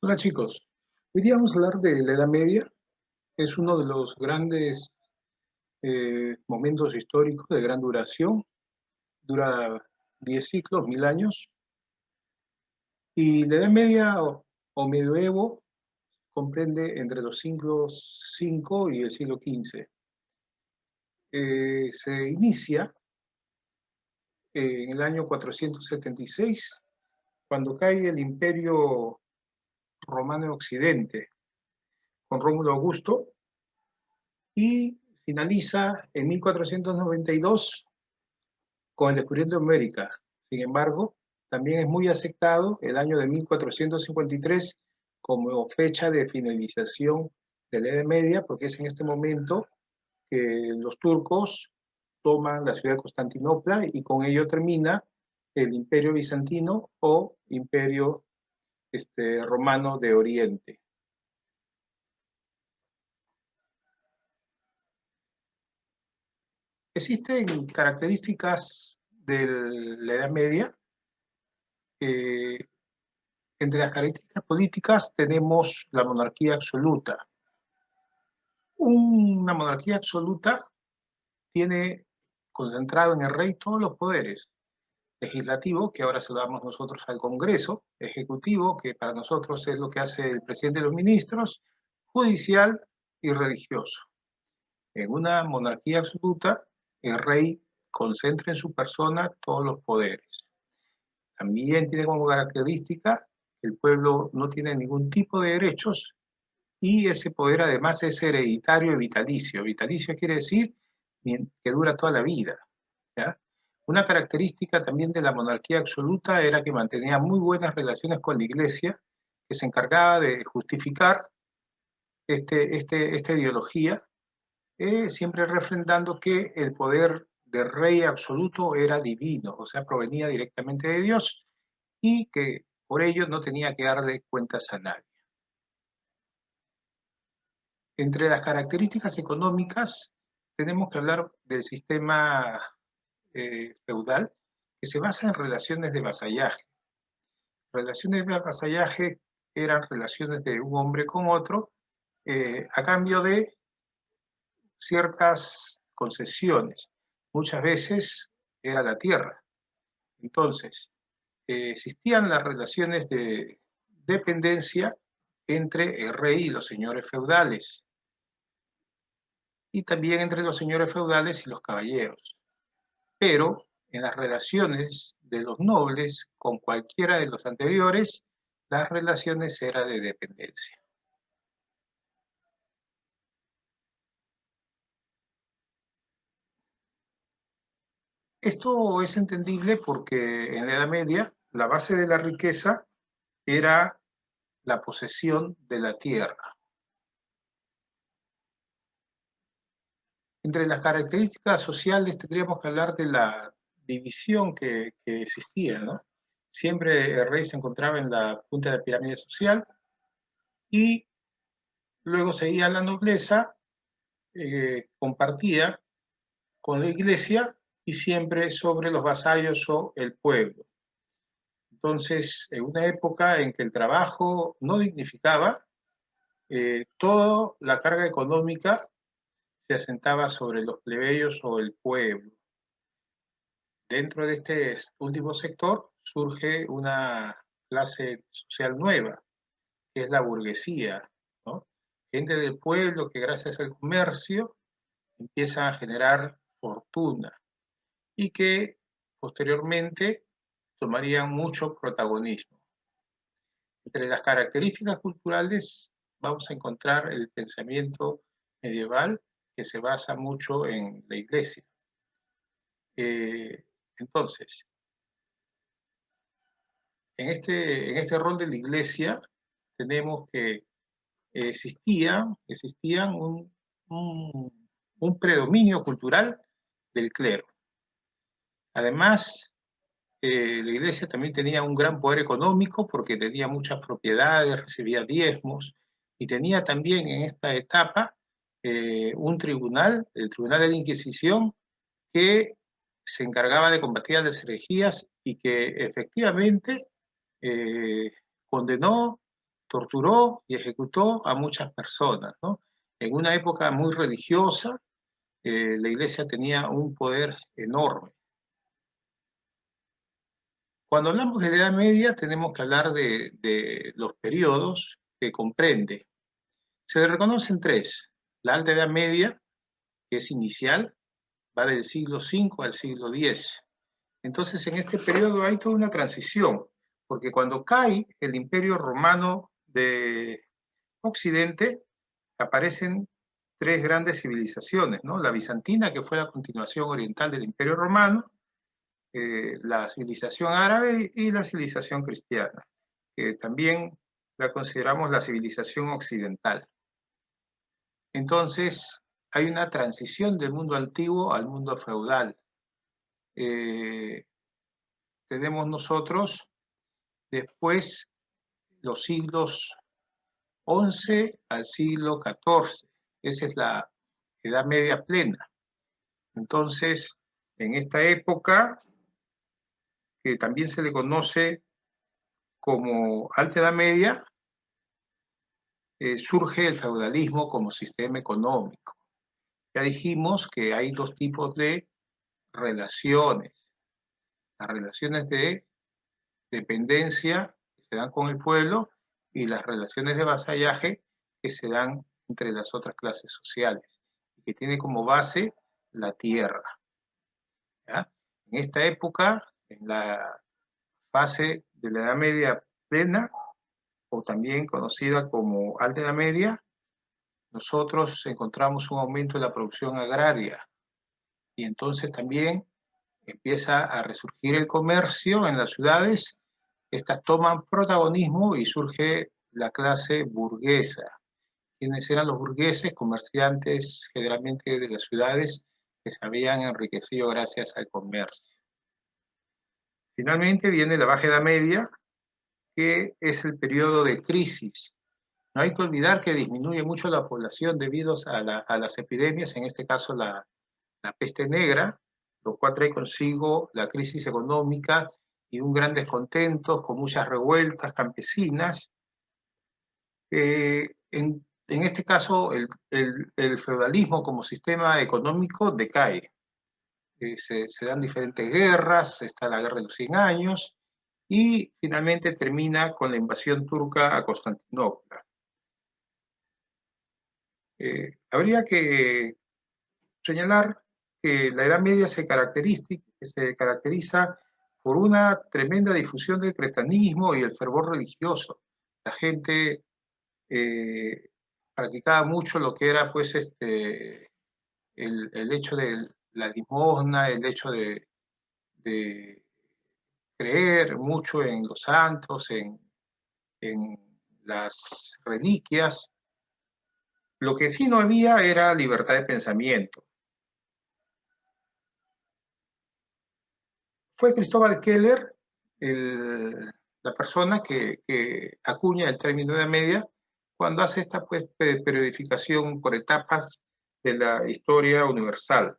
Hola chicos, hoy día vamos a hablar de la Edad Media. Es uno de los grandes momentos históricos de gran duración. Dura 10 siglos, 1000 años. Y la Edad Media o medioevo comprende entre los siglos V y el siglo XV. Se inicia en el año 476, cuando cae el Imperio Romano en Occidente, con Rómulo Augusto, y finaliza en 1492 con el descubrimiento de América. Sin embargo, también es muy aceptado el año de 1453 como fecha de finalización de la Edad Media, porque es en este momento que los turcos toman la ciudad de Constantinopla y con ello termina el Imperio Bizantino o Imperio Romano de Oriente. Existen características de la Edad Media. Entre las características políticas tenemos la monarquía absoluta. Una monarquía absoluta tiene concentrado en el rey todos los poderes. Legislativo, que ahora se lo damos nosotros al Congreso; ejecutivo, que para nosotros es lo que hace el presidente de los ministros; judicial y religioso. En una monarquía absoluta, el rey concentra en su persona todos los poderes. También tiene como característica que el pueblo no tiene ningún tipo de derechos y ese poder además es hereditario y vitalicio. Vitalicio quiere decir que dura toda la vida, ¿ya? Una característica también de la monarquía absoluta era que mantenía muy buenas relaciones con la Iglesia, que se encargaba de justificar esta ideología, siempre refrendando que el poder del rey absoluto era divino, o sea, provenía directamente de Dios, y que por ello no tenía que darle cuentas a nadie. Entre las características económicas tenemos que hablar del sistema feudal, que se basa en relaciones de vasallaje. Relaciones de vasallaje eran relaciones de un hombre con otro a cambio de ciertas concesiones. Muchas veces era la tierra. Entonces, existían las relaciones de dependencia entre el rey y los señores feudales, y también entre los señores feudales y los caballeros. Pero en las relaciones de los nobles con cualquiera de los anteriores, las relaciones eran de dependencia. Esto es entendible porque en la Edad Media la base de la riqueza era la posesión de la tierra. Entre las características sociales tendríamos que hablar de la división que existía, ¿no? Siempre el rey se encontraba en la punta de la pirámide social y luego seguía la nobleza, compartía con la iglesia y siempre sobre los vasallos o el pueblo. Entonces, en una época en que el trabajo no dignificaba, toda la carga económica se asentaba sobre los plebeyos o el pueblo. Dentro de este último sector surge una clase social nueva, que es la burguesía, ¿no? Gente del pueblo que gracias al comercio empieza a generar fortuna y que posteriormente tomarían mucho protagonismo. Entre las características culturales vamos a encontrar el pensamiento medieval, que se basa mucho en la iglesia. Entonces, en este rol de la iglesia tenemos que existían un predominio cultural del clero. Además, la iglesia también tenía un gran poder económico porque tenía muchas propiedades, recibía diezmos, y tenía también en esta etapa un tribunal, el Tribunal de la Inquisición, que se encargaba de combatir a las herejías y que efectivamente condenó torturó y ejecutó a muchas personas, ¿no? En una época muy religiosa, la Iglesia tenía un poder enorme. Cuando hablamos de la Edad Media, tenemos que hablar de los periodos que comprende. Se le reconocen tres. La Alta Edad Media, que es inicial, va del siglo V al siglo X. Entonces, en este periodo hay toda una transición, porque cuando cae el Imperio Romano de Occidente, aparecen tres grandes civilizaciones, ¿no? La bizantina, que fue la continuación oriental del Imperio Romano, la civilización árabe y la civilización cristiana, que también la consideramos la civilización occidental. Entonces, hay una transición del mundo antiguo al mundo feudal. Tenemos nosotros después los siglos XI al siglo XIV. Esa es la Edad Media plena. Entonces, en esta época, que también se le conoce como Alta Edad Media, surge el feudalismo como sistema económico. Ya dijimos que hay dos tipos de relaciones. Las relaciones de dependencia que se dan con el pueblo y las relaciones de vasallaje que se dan entre las otras clases sociales, y que tiene como base la tierra. ¿Ya? En esta época, en la fase de la Edad Media plena, o también conocida como Alta Edad Media, nosotros encontramos un aumento de la producción agraria, y entonces también empieza a resurgir el comercio en las ciudades. Estas toman protagonismo y surge la clase burguesa. ¿Quiénes eran los burgueses? Comerciantes generalmente de las ciudades que se habían enriquecido gracias al comercio. Finalmente viene la Baja Edad Media, que es el periodo de crisis. No hay que olvidar que disminuye mucho la población debido a las epidemias, en este caso la peste negra, lo cual trae consigo la crisis económica y un gran descontento, con muchas revueltas campesinas. En este caso, el feudalismo como sistema económico decae. Se dan diferentes guerras, está la Guerra de los 100 Años, y finalmente termina con la invasión turca a Constantinopla. Habría que señalar que la Edad Media se caracteriza por una tremenda difusión del cristianismo y el fervor religioso. La gente practicaba mucho lo que era pues el hecho de la limosna, el hecho de creer mucho en los santos, en las reliquias. Lo que sí no había era libertad de pensamiento. Fue Cristóbal Keller la persona que acuña el término Edad Media cuando hace esta pues, periodificación por etapas de la historia universal.